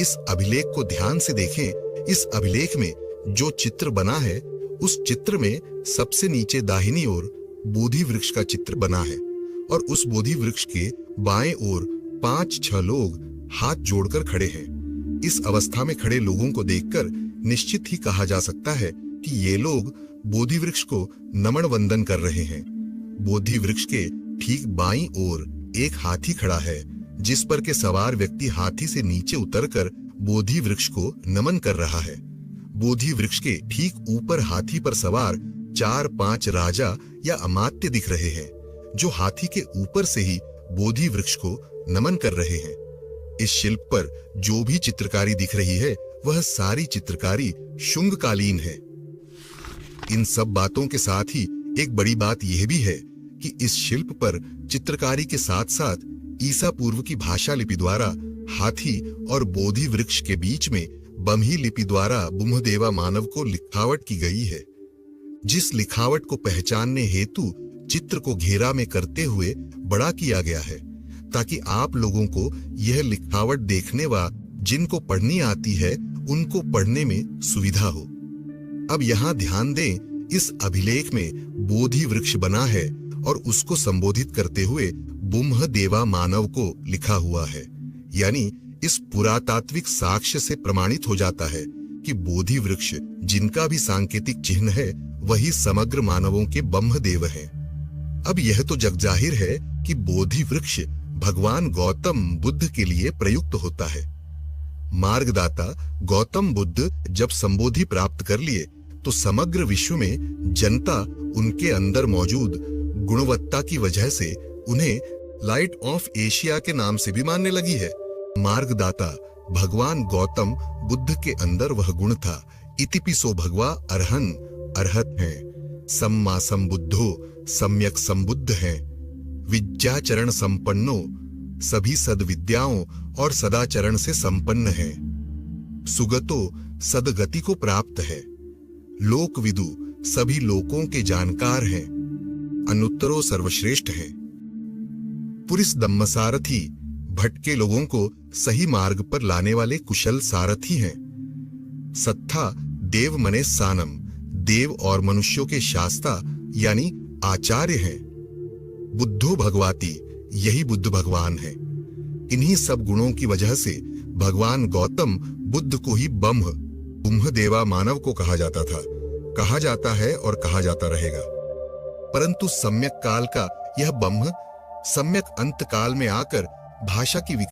इस अभिलेख को ध्यान से देखें। इस अभिलेख में जो चित्र बना है, उस चित्र में सबसे नीचे दाहिनी ओर बोधि वृक्ष का चित्र बना है और उस बोधि वृक्ष के बाएं ओर 5-6 लोग हाथ जोड़कर खड़े हैं। इस अवस्था में खड़े लोगों को देखकर निश्चित ही कहा जा सकता है कि ये लोग बोधि वृक्ष को नमन वंदन कर रहे हैं। बोधि वृक्ष के ठीक बाईं ओर एक हाथी खड़ा है, जिस पर के सवार व्यक्ति हाथी से नीचे उतरकर बोधि वृक्ष को नमन कर रहा है। बोधि वृक्ष के ठीक ऊपर हाथी पर सवार 4-5 राजा या अमात्य दिख रहे हैं, जो हाथी के ऊपर से ही बोधि वृक्ष को नमन कर रहे हैं। इस शिल्प पर जो भी चित्रकारी दिख रही है, वह सारी चित्रकारी शुंगकालीन है। इन सब बातों के साथ ही एक बड़ी बात यह भी है कि इस शिल्प पर चित्रकारी के साथ साथ ईसा पूर्व की भाषा लिपि द्वारा हाथी और बोधि वृक्ष के बीच में बम्ही लिपि द्वारा बुम्हदेवा मानव को लिखावट की गई है। जिस लिखावट को पहचानने हेतु चित्र को घेरा में करते हुए बड़ा किया गया है, ताकि आप लोगों को यह लिखावट देखने व जिनको पढ़नी आती है उनको पढ़ने में सुविधा हो। अब यहाँ ध्यान दें, इस अभिलेख में बोधि वृक्ष बना है और उसको संबोधित करते हुए बुम्हदेवा मानव को लिखा हुआ है। यानी इस पुरातात्विक साक्ष्य से प्रमाणित हो जाता है कि बोधि वृक्ष जिनका भी सांकेतिक चिन्ह है, वही समग्र मानवों के ब्रह्मदेव हैं। अब यह तो जगजाहिर है कि बोधि वृक्ष भगवान गौतम बुद्ध के लिए प्रयुक्त होता है। मार्गदाता गौतम बुद्ध जब संबोधि प्राप्त कर लिए तो समग्र विश्व में जनता उनके अंदर मौजूद गुणवत्ता की वजह से उन्हें लाइट ऑफ एशिया के नाम से भी मानने लगी है। मार्गदाता भगवान गौतम बुद्ध के अंदर वह गुण था। इतिपिसो भगवा अरहन अरहत हैं, सम्मा संबुद्धो सम्यक संबुद्ध हैं, विद्याचरण संपन्नो सभी सद्विद्याओं और सदाचरण से संपन्न हैं, सुगतो सदगति को प्राप्त है, लोकविदु सभी लोकों के जानकार हैं, अनुत्तरो सर्वश्रेष्ठ हैं, पुरिस दम्मसारथी भटके लोगों को सही मार्ग पर लाने वाले कुशल सारथी हैं, सत्था देव मने सानम देव और मनुष्यों के शास्ता यानी आचार्य हैं, बुद्धो भगवाती यही बुद्ध भगवान है। इन्हीं सब गुणों की वजह से भगवान गौतम बुद्ध को ही बुम्हदेवा मानव को कहा जाता था, कहा जाता है और कहा जाता रहेगा। परंतु सम्यक काल का यह ब्रह्म सम्यक अंत काल में आकर भाषा की